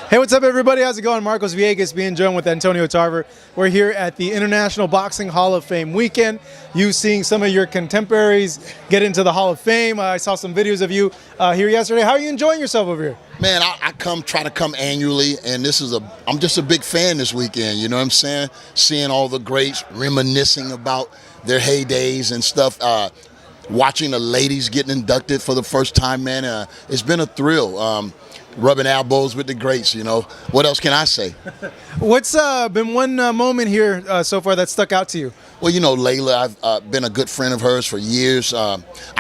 Hey, what's up, everybody? How's it going? Marcos Villegas being joined with Antonio Tarver. We're here at the International Boxing Hall of Fame weekend. You seeing some of your contemporaries get into the Hall of Fame. I saw some videos of you here yesterday. How are you enjoying yourself over here? Man, I try to come annually, and I'm just a big fan this weekend, you know what I'm saying? Seeing all the greats, reminiscing about their heydays and stuff. Watching the ladies getting inducted for the first time, man, it's been a thrill. Rubbing elbows with the greats, you know. What else can I say? What's been one moment here so far that stuck out to you? Well, you know, Layla, I've been a good friend of hers for years. I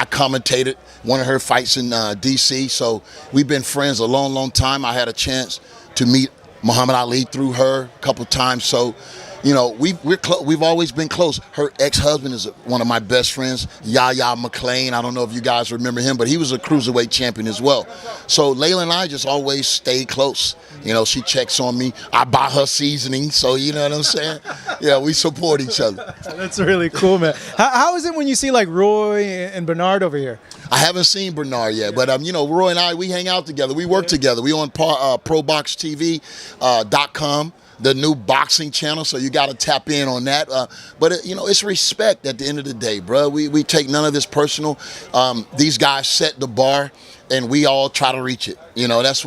commentated one of her fights in D.C., so we've been friends a long, long time. I had a chance to meet Muhammad Ali through her a couple times, so you know, we've always been close. Her ex-husband is one of my best friends, Yahya McClain. I don't know if you guys remember him, but he was a cruiserweight champion as well. So Layla and I just always stay close. You know, she checks on me. I buy her seasoning, so you know what I'm saying? Yeah, we support each other. That's really cool, man. How is it when you see like Roy and Bernard over here? I haven't seen Bernard yet, but you know, Roy and I, we hang out together. We work together. We on ProBoxTV.com. The new boxing channel, so you got to tap in on that. But you know, it's respect at the end of the day, bro. We take none of this personal. These guys set the bar, and we all try to reach it. You know, that's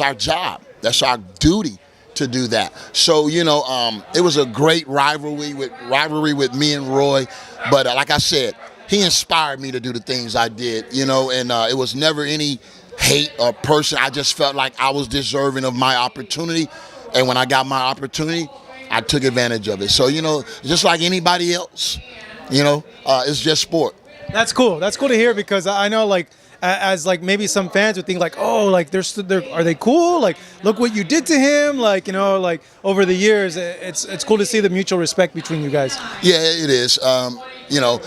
our job. That's our duty to do that. So you know, it was a great rivalry with me and Roy. But like I said, he inspired me to do the things I did. You know, and it was never any hate or person. I just felt like I was deserving of my opportunity. And when I got my opportunity, I took advantage of it. So, you know, just like anybody else, you know, it's just sport. That's cool. That's cool to hear, because I know, like, as like maybe some fans would think like, oh, like are they cool? Like, look what you did to him. Like, you know, like over the years, it's cool to see the mutual respect between you guys. Yeah, it is. You know,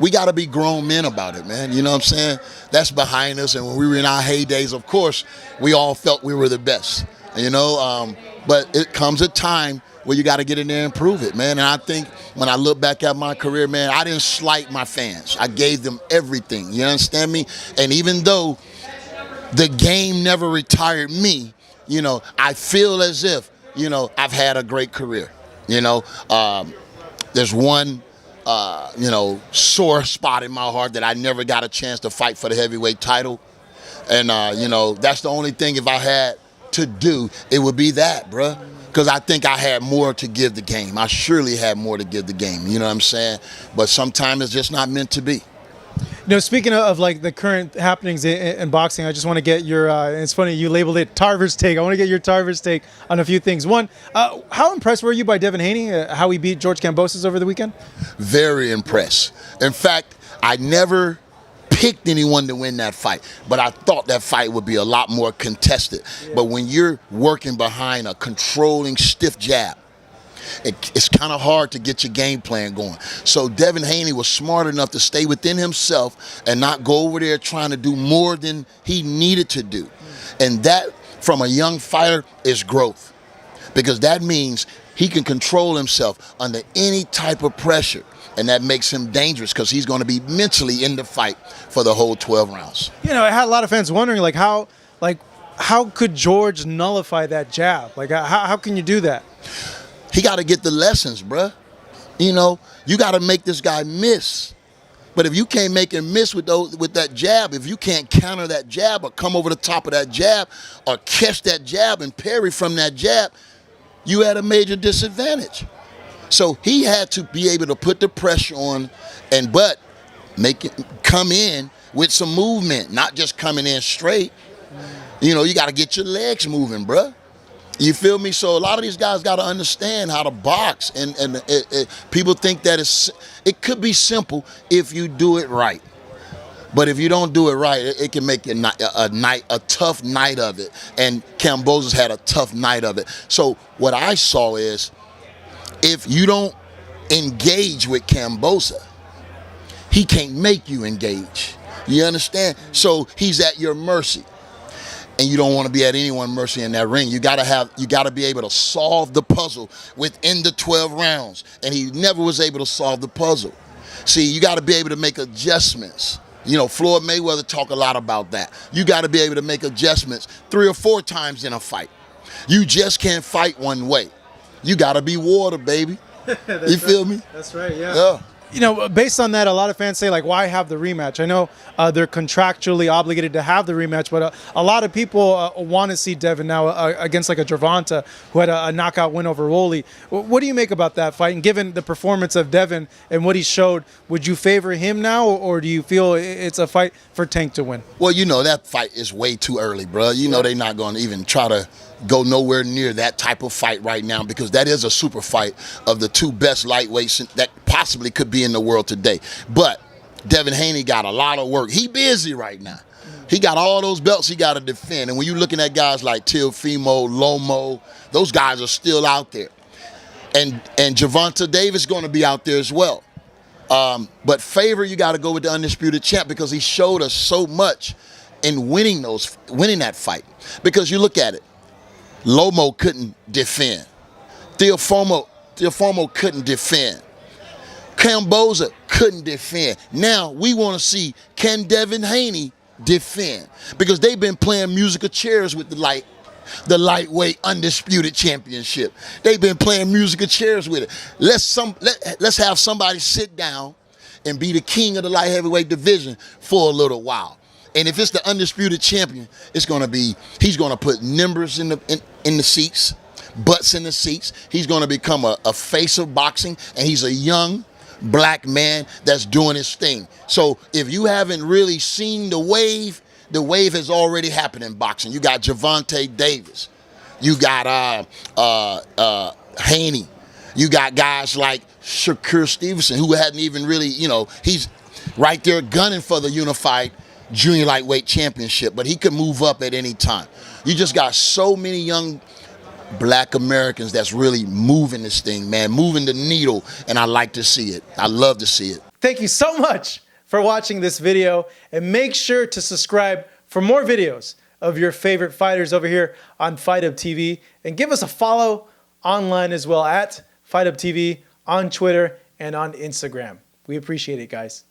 we got to be grown men about it, man. You know what I'm saying? That's behind us. And when we were in our heydays, of course, we all felt we were the best. You know, but it comes a time where you got to get in there and prove it, man. And I think when I look back at my career, man, I didn't slight my fans. I gave them everything. You understand me? And even though the game never retired me, you know, I feel as if, you know, I've had a great career. You know, there's one, you know, sore spot in my heart that I never got a chance to fight for the heavyweight title. And, you know, that's the only thing, if I had to do, it would be that, bruh. Because I think I had more to give the game. I surely had more to give the game, you know what I'm saying? But sometimes it's just not meant to be. You know, speaking of like the current happenings in boxing, I just want to get your, it's funny, you labeled it Tarver's take. I want to get your Tarver's take on a few things. One, how impressed were you by Devin Haney, how he beat George Kambosos over the weekend? Very impressed. In fact, I never picked anyone to win that fight, but I thought that fight would be a lot more contested. Yeah. But when you're working behind a controlling, stiff jab, it's kind of hard to get your game plan going. So Devin Haney was smart enough to stay within himself and not go over there trying to do more than he needed to do. And that, from a young fighter, is growth, because that means he can control himself under any type of pressure. And that makes him dangerous, because he's going to be mentally in the fight for the whole 12 rounds. You know, I had a lot of fans wondering, like, how could George nullify that jab? Like, how can you do that? He got to get the lessons, bruh. You know, you got to make this guy miss. But if you can't make him miss with that jab, if you can't counter that jab or come over the top of that jab or catch that jab and parry from that jab, you at a major disadvantage. So he had to be able to put the pressure on, but make it come in with some movement, not just coming in straight. You know, you got to get your legs moving, bruh. You feel me? So a lot of these guys got to understand how to box, and people think that it could be simple if you do it right. But if you don't do it right, it can make a tough night of it. And Kambosos had a tough night of it. So what I saw is, if you don't engage with Kambosos, he can't make you engage. You understand? So he's at your mercy. And you don't want to be at anyone's mercy in that ring. You gotta be able to solve the puzzle within the 12 rounds. And he never was able to solve the puzzle. See, you gotta be able to make adjustments. You know, Floyd Mayweather talk a lot about that. You gotta be able to make adjustments 3 or 4 times in a fight. You just can't fight one way. You got to be water, baby. You feel me? That's right, yeah. Yeah. You know, based on that, a lot of fans say, like, why have the rematch? I know they're contractually obligated to have the rematch, but a lot of people want to see Devin now against, like, a Gervonta who had a knockout win over Rolly. What do you make about that fight? And given the performance of Devin and what he showed, would you favor him now, or do you feel it's a fight for Tank to win? Well, you know, that fight is way too early, bro. You know they're not going to even try to go nowhere near that type of fight right now, because that is a super fight of the two best lightweights that possibly could be in the world today. But Devin Haney got a lot of work. He busy right now. He got all those belts he got to defend. And when you're looking at guys like Teofimo, Lomo, those guys are still out there. And Gervonta Davis going to be out there as well. But favor, you got to go with the undisputed champ, because he showed us so much in winning that fight. Because you look at it, Lomo couldn't defend. Teofimo couldn't defend. Kambosos couldn't defend. Now we want to see, can Devin Haney defend? Because they've been playing musical chairs with the lightweight undisputed championship. They've been playing musical chairs with it. Let's have somebody sit down and be the king of the light heavyweight division for a little while. And if it's the undisputed champion, it's going to be, he's going to put numbers in the seats, butts in the seats. He's going to become a face of boxing, and he's a young black man that's doing his thing. So if you haven't really seen the wave has already happened in boxing. You got Gervonta Davis. You got Haney. You got guys like Shakur Stevenson, who hadn't even really, you know, he's right there gunning for the unified junior lightweight championship, but he could move up at any time. You just got so many young black Americans that's really moving this thing, man, moving the needle, and I like to see it. I love to see it. Thank you so much for watching this video, and make sure to subscribe for more videos of your favorite fighters over here on Fight Hub TV, and give us a follow online as well at Fight Hub TV on Twitter and on Instagram. We appreciate it, guys.